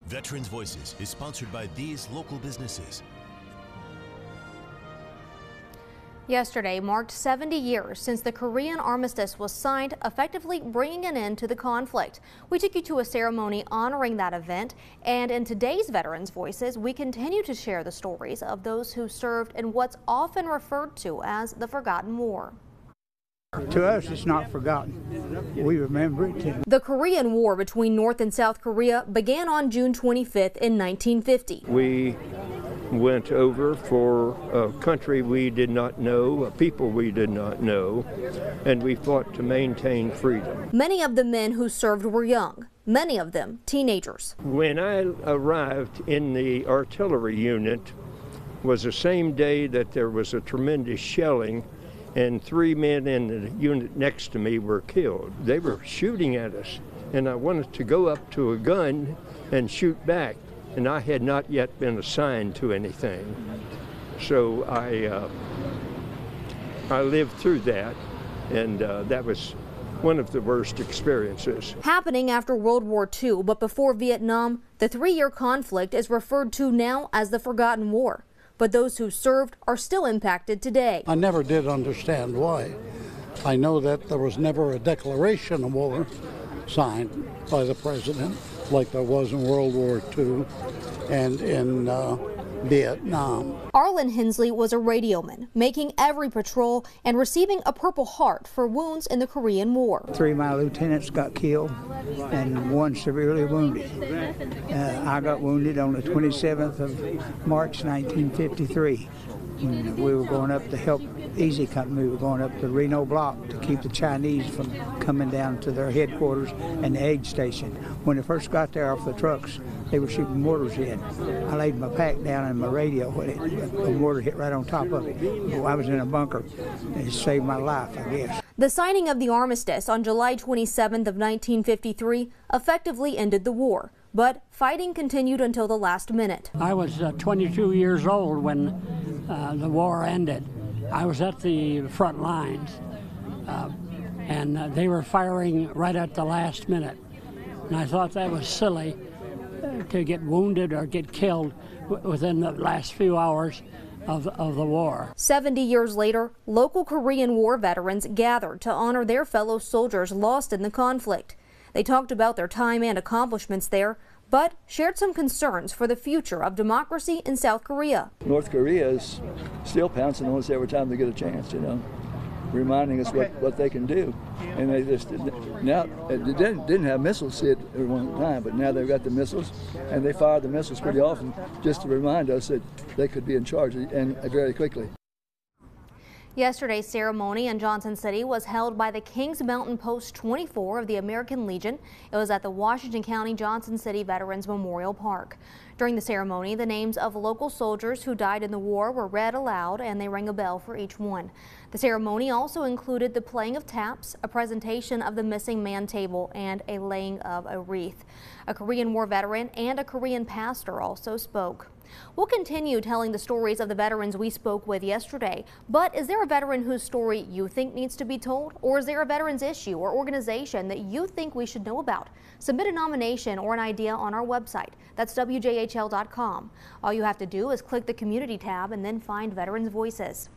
Veterans Voices is sponsored by these local businesses. Yesterday marked 70 years since the Korean Armistice was signed, effectively bringing an end to the conflict. We took you to a ceremony honoring that event, and in today's Veterans Voices, we continue to share the stories of those who served in what's often referred to as the Forgotten War. To us, it's not forgotten. We remember it. The Korean War between North and South Korea began on June 25th in 1950. We went over for a country we did not know, a people we did not know, and we fought to maintain freedom. Many of the men who served were young, many of them teenagers. When I arrived in the artillery unit was the same day that there was a tremendous shelling, and 3 men in the unit next to me were killed. They were shooting at us, and I wanted to go up to a gun and shoot back, and I had not yet been assigned to anything. So I lived through that, and that was one of the worst experiences. Happening after World War II, but before Vietnam, the 3-year conflict is referred to now as the Forgotten War. But those who served are still impacted today. I never did understand why. I know that there was never a declaration of war signed by the president like there was in World War II and in Vietnam. Arlen Hensley was a radioman, making every patrol and receiving a Purple Heart for wounds in the Korean War. 3 of my lieutenants got killed and 1 severely wounded. I got wounded on the 27th of March 1953. We were going up to help Easy Company. We were going up the Reno block to keep the Chinese from coming down to their headquarters and the aid station. When they first got there off the trucks, they were shooting mortars in. I laid my pack down in my radio when the mortar hit right on top of it. I was in a bunker. It saved my life, I guess. The signing of the armistice on July 27th of 1953 effectively ended the war, but fighting continued until the last minute. I was 22 years old when the war ended. I was at the front lines, and they were firing right at the last minute. And I thought that was silly to get wounded or get killed within the last few hours of the war. 70 years later, local Korean War veterans gathered to honor their fellow soldiers lost in the conflict. They talked about their time and accomplishments there, but shared some concerns for the future of democracy in South Korea. North Korea is still pouncing on us every time they get a chance, reminding us what they can do. And they just now didn't have missiles at one time, but now they've got the missiles, and they fire the missiles pretty often just to remind us that they could be in charge and very quickly. Yesterday's ceremony in Johnson City was held by the Kings Mountain Post 24 of the American Legion. It was at the Washington County Johnson City Veterans Memorial Park. During the ceremony, the names of local soldiers who died in the war were read aloud, and they rang a bell for each one. The ceremony also included the playing of taps, a presentation of the missing man table, and a laying of a wreath. A Korean War veteran and a Korean pastor also spoke. We'll continue telling the stories of the veterans we spoke with yesterday, but is there a veteran whose story you think needs to be told? Or is there a veterans issue or organization that you think we should know about? Submit a nomination or an idea on our website. That's WJHL.com. All you have to do is click the Community tab and then find Veterans Voices.